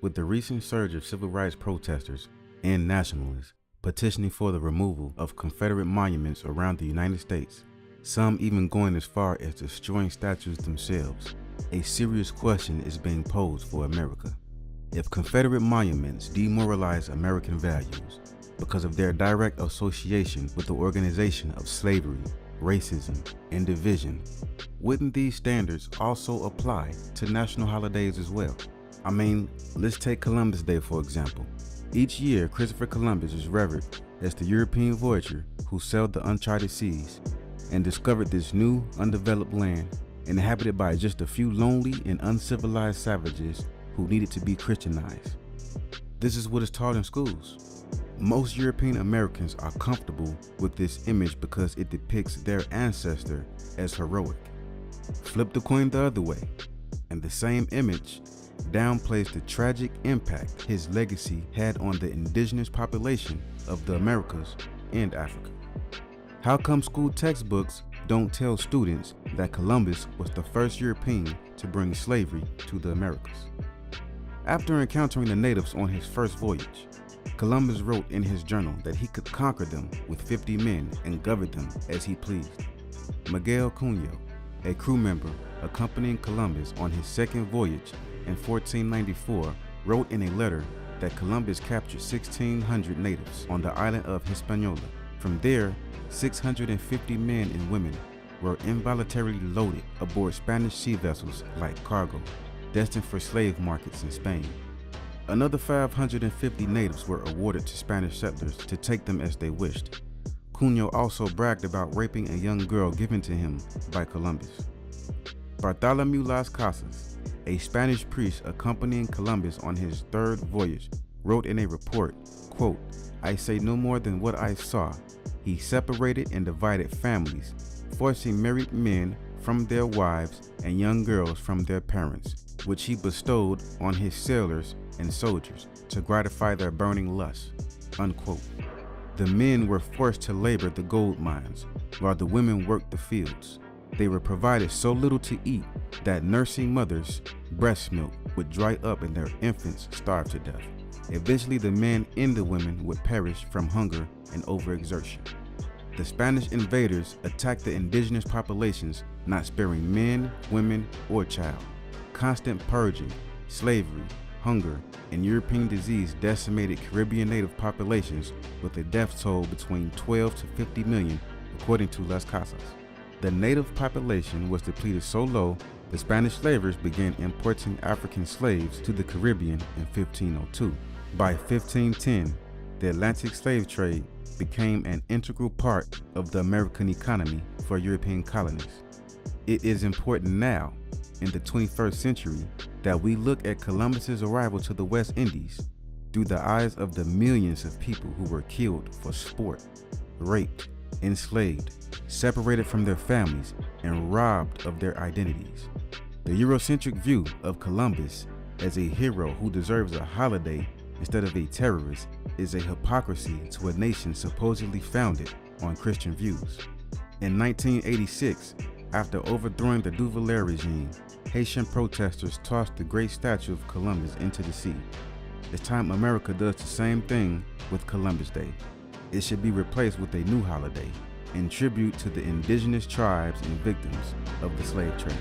With the recent surge of civil rights protesters and nationalists petitioning for the removal of Confederate monuments around the United States, some even going as far as destroying statues themselves, a serious question is being posed for America. If Confederate monuments demoralize American values because of their direct association with the organization of slavery, racism, and division, wouldn't these standards also apply to national holidays as well? I mean, let's take Columbus Day for example. Each year, Christopher Columbus is revered as the European voyager who sailed the uncharted seas and discovered this new, undeveloped land inhabited by just a few lonely and uncivilized savages who needed to be Christianized. This is what is taught in schools. Most European Americans are comfortable with this image because it depicts their ancestor as heroic. Flip the coin the other way, and the same image downplays the tragic impact his legacy had on the indigenous population of the Americas and Africa. How come school textbooks don't tell students that Columbus was the first European to bring slavery to the Americas? After encountering the natives on his first voyage, Columbus wrote in his journal that he could conquer them with 50 men and govern them as he pleased. Miguel Cunha, a crew member accompanying Columbus on his second voyage in 1494, wrote in a letter that Columbus captured 1,600 natives on the island of Hispaniola. From there, 650 men and women were involuntarily loaded aboard Spanish sea vessels like cargo, destined for slave markets in Spain. Another 550 natives were awarded to Spanish settlers to take them as they wished. Cunha also bragged about raping a young girl given to him by Columbus. Bartholomew Las Casas, a Spanish priest accompanying Columbus on his third voyage, wrote in a report, quote, "I say no more than what I saw. He separated and divided families, forcing married men from their wives and young girls from their parents, which he bestowed on his sailors and soldiers to gratify their burning lusts," unquote. The men were forced to labor the gold mines, while the women worked the fields. They were provided so little to eat that nursing mothers' breast milk would dry up and their infants starve to death. Eventually, the men and the women would perish from hunger and overexertion. The Spanish invaders attacked the indigenous populations, not sparing men, women, or child. Constant purging, slavery, hunger, and European disease decimated Caribbean native populations with a death toll between 12 to 50 million, according to Las Casas. The native population was depleted so low, the Spanish slavers began importing African slaves to the Caribbean in 1502. By 1510, the Atlantic slave trade became an integral part of the American economy for European colonists. It is important now, in the 21st century, that we look at Columbus's arrival to the West Indies through the eyes of the millions of people who were killed for sport, raped, enslaved, separated from their families, and robbed of their identities. The Eurocentric view of Columbus as a hero who deserves a holiday instead of a terrorist is a hypocrisy to a nation supposedly founded on Christian views. In 1986, after overthrowing the Duvalier regime, Haitian protesters tossed the great statue of Columbus into the sea. It's time America does the same thing with Columbus Day. It should be replaced with a new holiday in tribute to the indigenous tribes and victims of the slave trade.